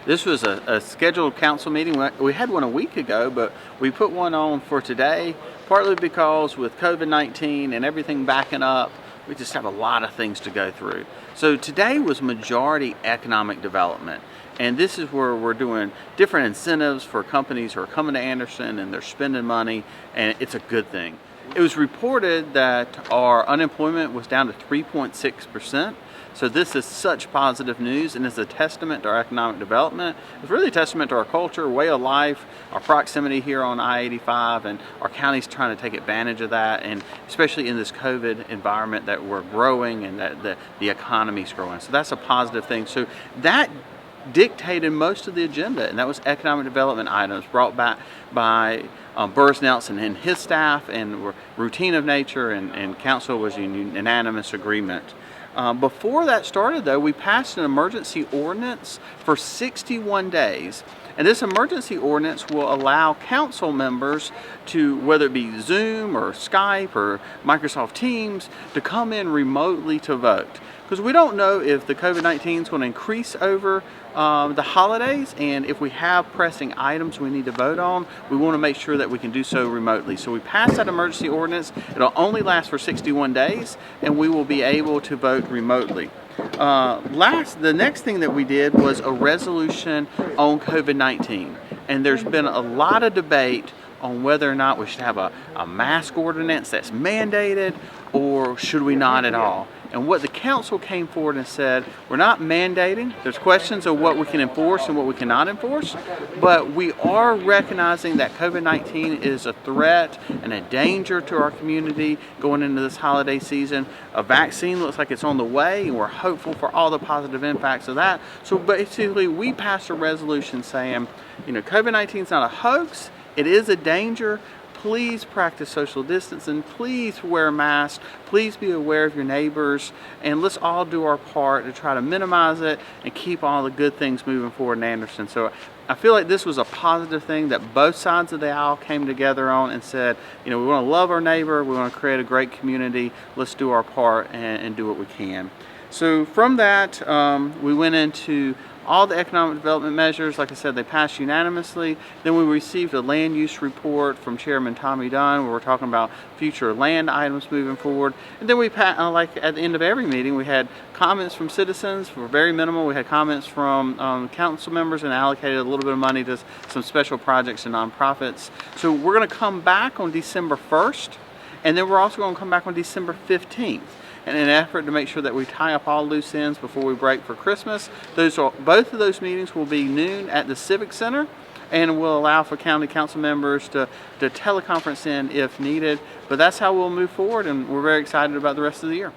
This was a scheduled council meeting. We had one a week ago, but we put one on for today, partly because with COVID-19 and everything backing up, we just have a lot of things to go through. So today was majority economic development. And this is where we're doing different incentives for companies who are coming to Anderson and they're spending money, and it's a good thing. It was reported that our unemployment was down to 3.6%. So this is such positive news, and it's a testament to our economic development. It's really a testament to our culture, way of life, our proximity here on I-85, and our county's trying to take advantage of that, and especially in this COVID environment that we're growing and that the economy's growing. So that's a positive thing. So that dictated most of the agenda, and that was economic development items brought back by Burris Nelson and his staff, and were routine of nature, and council was in unanimous agreement. Before that started, though, we passed an emergency ordinance for 61 days. And this emergency ordinance will allow council members to, whether it be Zoom or Skype or Microsoft Teams, to come in remotely to vote. Because we don't know if the COVID-19 is going to increase over the holidays, and if we have pressing items we need to vote on, we want to make sure that we can do so remotely. So we passed that emergency ordinance. It'll only last for 61 days, and we will be able to vote remotely. The next thing that we did was a resolution on COVID-19, and there's been a lot of debate on whether or not we should have a mask ordinance that's mandated, or should we not at all. And what the council came forward and said, we're not mandating. There's questions of what we can enforce and what we cannot enforce, but we are recognizing that COVID-19 is a threat and a danger to our community going into this holiday season. A vaccine looks like it's on the way, and we're hopeful for all the positive impacts of that. So basically, we passed a resolution saying, COVID-19 is not a hoax. It is a danger. Please practice social distancing, please wear a mask, please be aware of your neighbors, and let's all do our part to try to minimize it and keep all the good things moving forward in Anderson. So I feel like this was a positive thing that both sides of the aisle came together on and said, we want to love our neighbor, we want to create a great community, let's do our part and do what we can. So from that, we went into all the economic development measures. Like I said, they passed unanimously. Then we received a land use report from Chairman Tommy Dunn, where we're talking about future land items moving forward. And then we, like at the end of every meeting, we had comments from citizens. Were very minimal. We had comments from council members, and allocated a little bit of money to some special projects and nonprofits. So we're going to come back on December 1st, and then we're also going to come back on December 15th. In an effort to make sure that we tie up all loose ends before we break for Christmas. Both of those meetings will be noon at the Civic Center, and will allow for county council members to teleconference in if needed. But that's how we'll move forward, and we're very excited about the rest of the year.